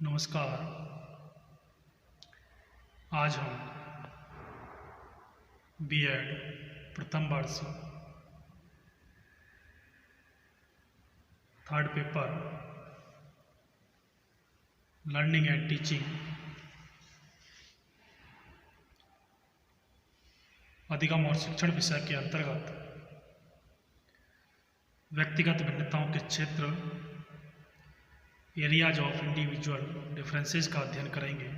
नमस्कार। आज हम बीएड प्रथम वर्ष third paper learning and teaching अधिगम और शिक्षण विषय के अंतर्गत व्यक्तिगत भिन्नताओं के क्षेत्र एरियाज ऑफ इंडिविजुअल डिफरेंसेस का अध्ययन करेंगे।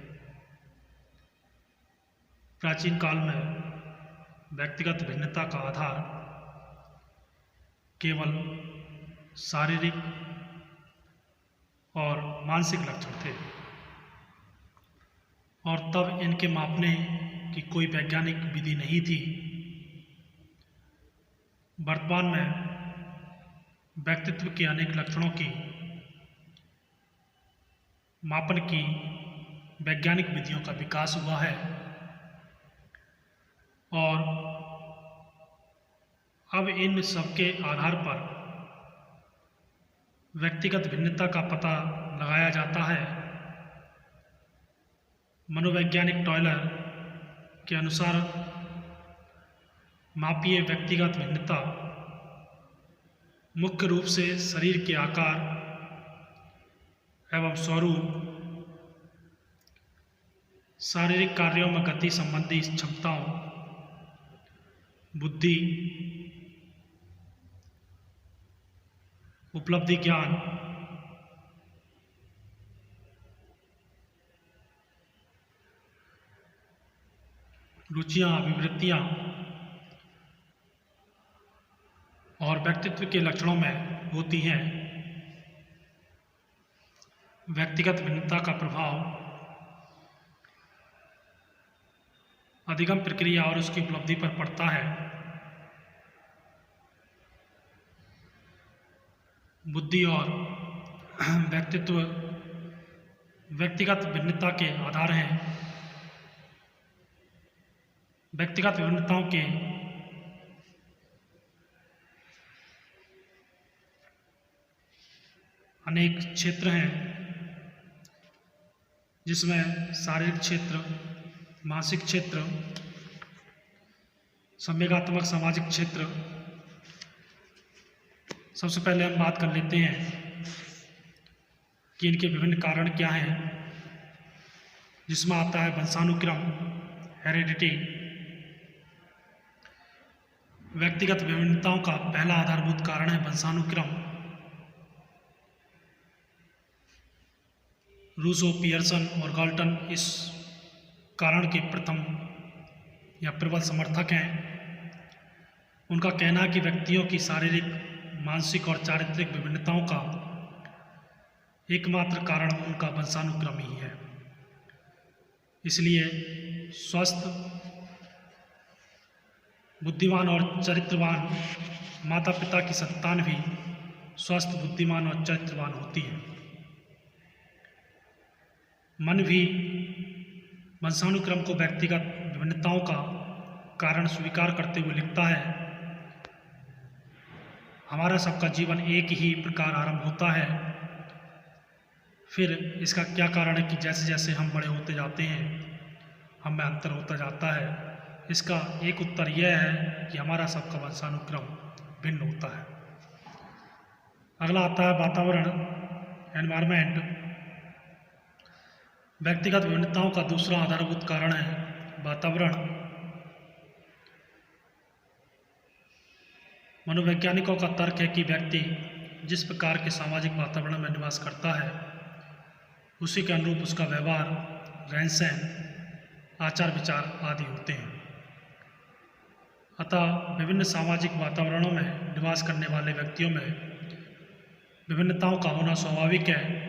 प्राचीन काल में व्यक्तिगत भिन्नता का आधार केवल शारीरिक और मानसिक लक्षण थे और तब इनके मापने की कोई वैज्ञानिक विधि नहीं थी। वर्तमान में व्यक्तित्व के अनेक लक्षणों की मापन की वैज्ञानिक विधियों का विकास हुआ है और अब इन सबके आधार पर व्यक्तिगत भिन्नता का पता लगाया जाता है। मनोवैज्ञानिक टॉयलर के अनुसार मापीय व्यक्तिगत भिन्नता मुख्य रूप से शरीर के आकार एवं स्वरूप, शारीरिक कार्यों में गति संबंधी क्षमताओं, बुद्धि, उपलब्धि ज्ञान, रुचियां, अभिवृत्तियां और व्यक्तित्व के लक्षणों में होती हैं। व्यक्तिगत भिन्नता का प्रभाव अधिगम प्रक्रिया और उसकी उपलब्धि पर पड़ता है। बुद्धि और व्यक्तित्व व्यक्तिगत भिन्नता के आधार हैं। व्यक्तिगत भिन्नताओं के अनेक क्षेत्र हैं, जिसमें शारीरिक क्षेत्र, मानसिक क्षेत्र, संवेगात्मक सामाजिक क्षेत्र। सबसे पहले हम बात कर लेते हैं कि इनके विभिन्न कारण क्या हैं, जिसमें आता है वंशानुक्रम, हेरिडिटी। व्यक्तिगत विभिन्नताओं का पहला आधारभूत कारण है वंशानुक्रम। रूसो, पियर्सन और गाल्टन इस कारण के प्रथम या प्रबल समर्थक हैं। उनका कहना है कि व्यक्तियों की शारीरिक, मानसिक और चारित्रिक विभिन्नताओं का एकमात्र कारण उनका वंशानुक्रम ही है। इसलिए स्वस्थ, बुद्धिमान और चरित्रवान माता पिता की संतान भी स्वस्थ, बुद्धिमान और चरित्रवान होती है। मन भी वंशानुक्रम को व्यक्तिगत विभिन्नताओं का कारण स्वीकार करते हुए लिखता है, हमारा सबका जीवन एक ही प्रकार आरंभ होता है, फिर इसका क्या कारण है कि जैसे जैसे हम बड़े होते जाते हैं हम में अंतर होता जाता है। इसका एक उत्तर यह है कि हमारा सबका वंशानुक्रम भिन्न होता है। अगला आता है वातावरण, एनवायरनमेंट। व्यक्तिगत विभिन्नताओं का दूसरा आधारभूत कारण है वातावरण। मनोवैज्ञानिकों का तर्क है कि व्यक्ति जिस प्रकार के सामाजिक वातावरण में निवास करता है उसी के अनुरूप उसका व्यवहार, रहन सहन, आचार विचार आदि होते हैं। अतः विभिन्न सामाजिक वातावरणों में निवास करने वाले व्यक्तियों में विभिन्नताओं का होना स्वाभाविक है।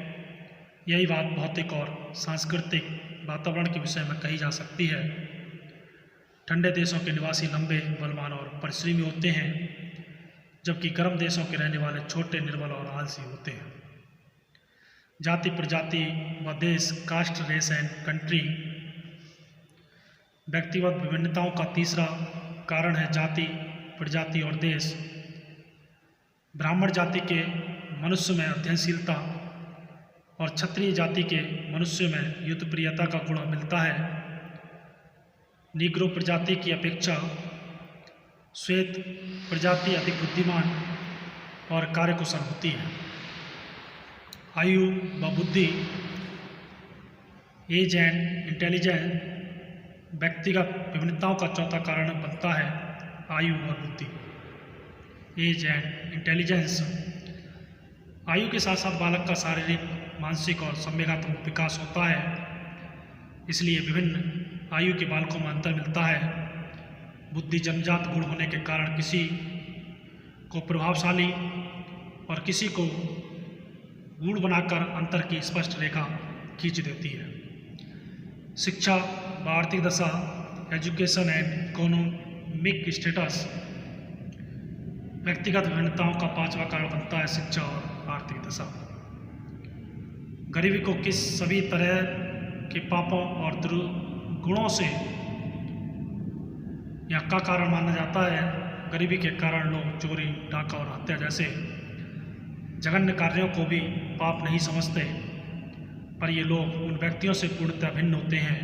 यही बात भौतिक और सांस्कृतिक वातावरण के विषय में कही जा सकती है। ठंडे देशों के निवासी लंबे, बलवान और परिश्रमी होते हैं, जबकि गर्म देशों के रहने वाले छोटे, निर्बल और आलसी होते हैं। जाति, प्रजाति व देश, कास्ट, रेस एंड कंट्री। व्यक्तिगत विभिन्नताओं का तीसरा कारण है जाति, प्रजाति और देश। ब्राह्मण जाति के मनुष्य में अध्ययनशीलता और क्षत्रिय जाति के मनुष्यों में युद्धप्रियता का गुण मिलता है। नीग्रो प्रजाति की अपेक्षा श्वेत प्रजाति अधिक बुद्धिमान और कार्यकुशल होती है। आयु व बुद्धि, एज एंड इंटेलिजेंस व्यक्तिगत विभिन्नताओं का चौथा कारण बनता है। आयु और बुद्धि, एज एंड इंटेलिजेंस। आयु के साथ साथ बालक का शारीरिक, मानसिक और संवेगात्मक विकास होता है, इसलिए विभिन्न आयु के बालकों में अंतर मिलता है। बुद्धि जन्मजात गुण होने के कारण किसी को प्रभावशाली और किसी को गुण बनाकर अंतर की स्पष्ट रेखा खींच देती है। शिक्षा व आर्थिक दशा, एजुकेशन एंड इकोनॉमिक स्टेटस व्यक्तिगत विभिन्नताओं का पांचवा कारण बनता है। शिक्षा और आर्थिक दशा गरीबी को किस सभी तरह के पापों और दुर्गुणों से यहाँ का कारण माना जाता है। गरीबी के कारण लोग चोरी, डाका और हत्या जैसे जघन्य कार्यों को भी पाप नहीं समझते, पर ये लोग उन व्यक्तियों से पूर्णतः भिन्न होते हैं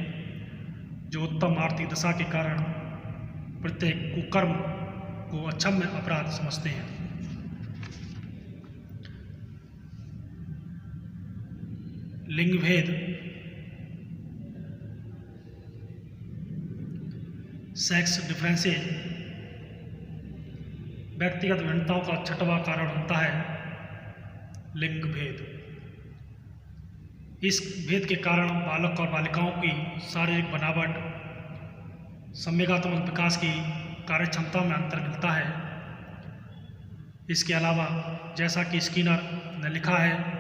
जो उत्तम आर्थिक दशा के कारण प्रत्येक कुकर्म को अक्षम्य अपराध समझते हैं। लिंग भेद, सेक्स डिफरेंसेज व्यक्तिगत विभिन्नताओं का छठवां कारण बनता है। लिंग भेद, इस भेद के कारण बालक और बालिकाओं की शारीरिक बनावट, संवेगात्मक विकास की कार्यक्षमता में अंतर मिलता है। इसके अलावा जैसा कि स्किनर ने लिखा है,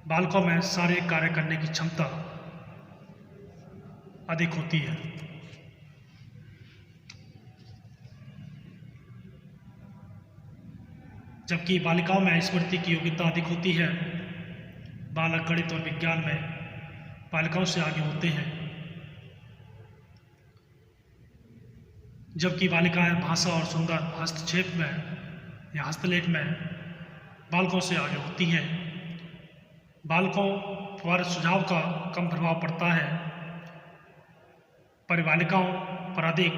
बालकों में शारीरिक कार्य करने की क्षमता अधिक होती है, जबकि बालिकाओं में स्मृति की योग्यता अधिक होती है। बालक गणित और विज्ञान में बालिकाओं से आगे होते हैं, जबकि बालिकाएं भाषा और सुंदर हस्तक्षेप में या हस्तलेख में बालकों से आगे होती हैं। बालकों पर सुझाव का कम प्रभाव पड़ता है, पर बालिकाओं पर अधिक।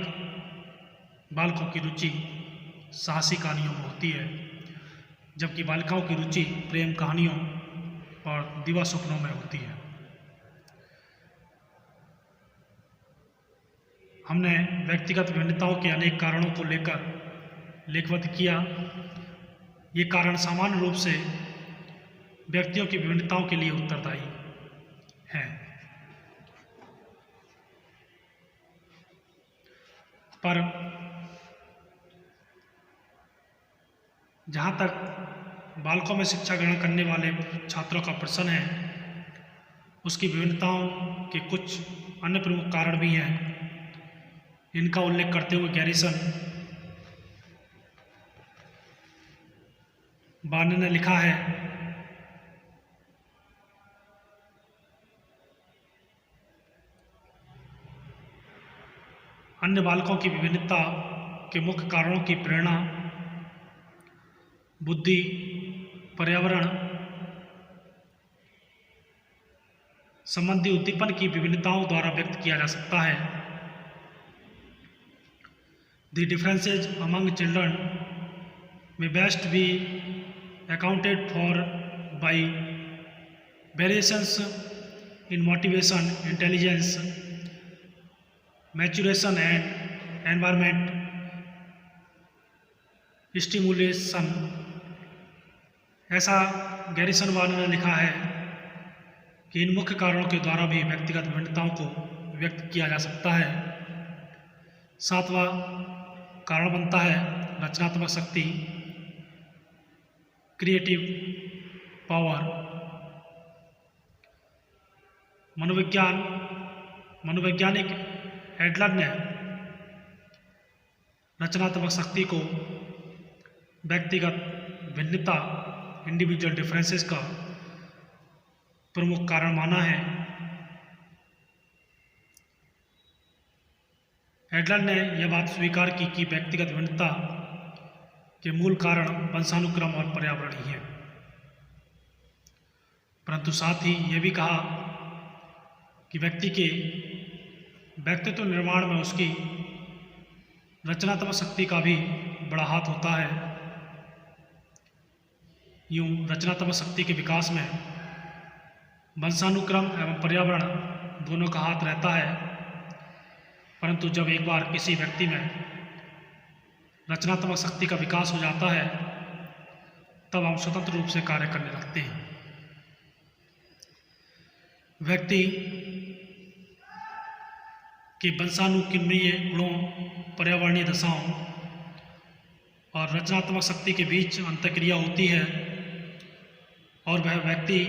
बालकों की रुचि साहसी कहानियों में होती है, जबकि बालिकाओं की रुचि प्रेम कहानियों और दिवा सपनों में होती है। हमने व्यक्तिगत विभिन्नताओं के अनेक कारणों को लेकर लेखबद्ध किया। ये कारण सामान्य रूप से व्यक्तियों की विभिन्नताओं के लिए उत्तरदायी हैं, पर जहाँ तक बालकों में शिक्षा ग्रहण करने वाले छात्रों का प्रश्न है, उसकी विभिन्नताओं के कुछ अन्य प्रमुख कारण भी हैं। इनका उल्लेख करते हुए गैरिसन बार्ने ने लिखा है, अन्य बालकों की विभिन्नता के मुख्य कारणों की प्रेरणा बुद्धि, पर्यावरण संबंधी उद्दीपन की विभिन्नताओं द्वारा व्यक्त किया जा सकता है। The differences among children may best be accounted for by variations in motivation, intelligence, maturation and environment stimulation। ऐसा गैरिसन वार्नर ने लिखा है कि इन मुख्य कारणों के द्वारा भी व्यक्तिगत विभिन्नताओं को व्यक्त किया जा सकता है। सातवां कारण बनता है रचनात्मक शक्ति, क्रिएटिव पावर। मनोवैज्ञानिक एडलर ने रचनात्मक शक्ति को व्यक्तिगत भिन्नता, इंडिविजुअल डिफरेंसेस का प्रमुख कारण माना है। एडलर ने यह बात स्वीकार की कि व्यक्तिगत भिन्नता के मूल कारण वंशानुक्रम और पर्यावरण ही है। परंतु साथ ही ये भी कहा कि व्यक्ति के व्यक्तित्व निर्माण में उसकी रचनात्मक शक्ति का भी बड़ा हाथ होता है। यूँ रचनात्मक शक्ति के विकास में वंशानुक्रम एवं पर्यावरण दोनों का हाथ रहता है, परंतु जब एक बार किसी व्यक्ति में रचनात्मक शक्ति का विकास हो जाता है तब हम स्वतंत्र रूप से कार्य करने लगते हैं। व्यक्ति के वंशानुक्रमीय गुणों, पर्यावरणीय दशाओं और रचनात्मक शक्ति के बीच अंतःक्रिया होती है और वह व्यक्ति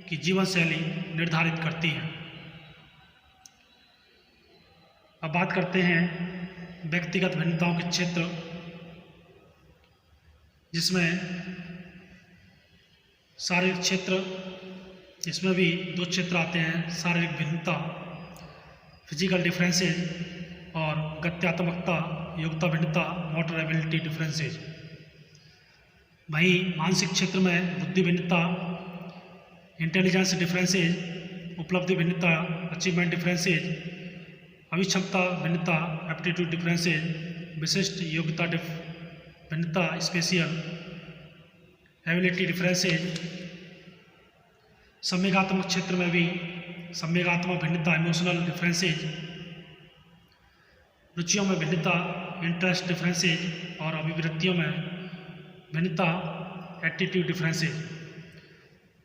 की जीवन शैली निर्धारित करती है। अब बात करते हैं व्यक्तिगत भिन्नताओं के क्षेत्र, जिसमें शारीरिक क्षेत्र, इसमें भी दो क्षेत्र आते हैं, शारीरिक भिन्नता फिजिकल डिफरेंसेज और गत्यात्मकता योग्यता भिन्नता मोटर एबिलिटी डिफरेंसेज। वहीं मानसिक क्षेत्र में बुद्धि भिन्नता इंटेलिजेंस डिफरेंसेज, उपलब्धि भिन्नता अचीवमेंट डिफरेंसेज, अभिक्षमता भिन्नता एप्टीट्यूड डिफरेंसेज, विशिष्ट योग्यता भिन्नता स्पेशियल एबिलिटी डिफरेंसेज। संवेगात्मक क्षेत्र में भी संवेगात्मक भिन्नता इमोशनल डिफरेंसेज, रुचियों में भिन्नता इंटरेस्ट डिफरेंसेज और अभिवृत्तियों में भिन्नता एटीट्यूड डिफरेंसेज।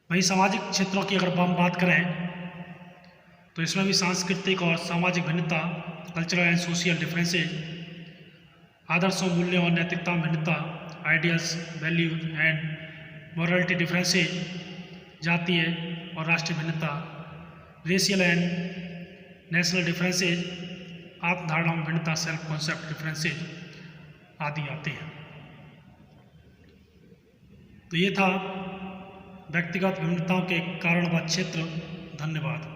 वहीं सामाजिक क्षेत्रों की अगर हम बात करें तो इसमें भी सांस्कृतिक और सामाजिक भिन्नता कल्चरल एंड सोशल डिफरेंसेज, आदर्शों, मूल्यों और नैतिकता में भिन्नता ideals, values and morality differences, जातीय और राष्ट्रीय भिन्नता रेशियल एंड नेशनल डिफरेंसेज, आत्मधारणा में भिन्नता सेल्फ कॉन्सेप्ट डिफरेंसेज आदि आते हैं। तो ये था व्यक्तिगत भिन्नताओं के कारण व क्षेत्र। धन्यवाद।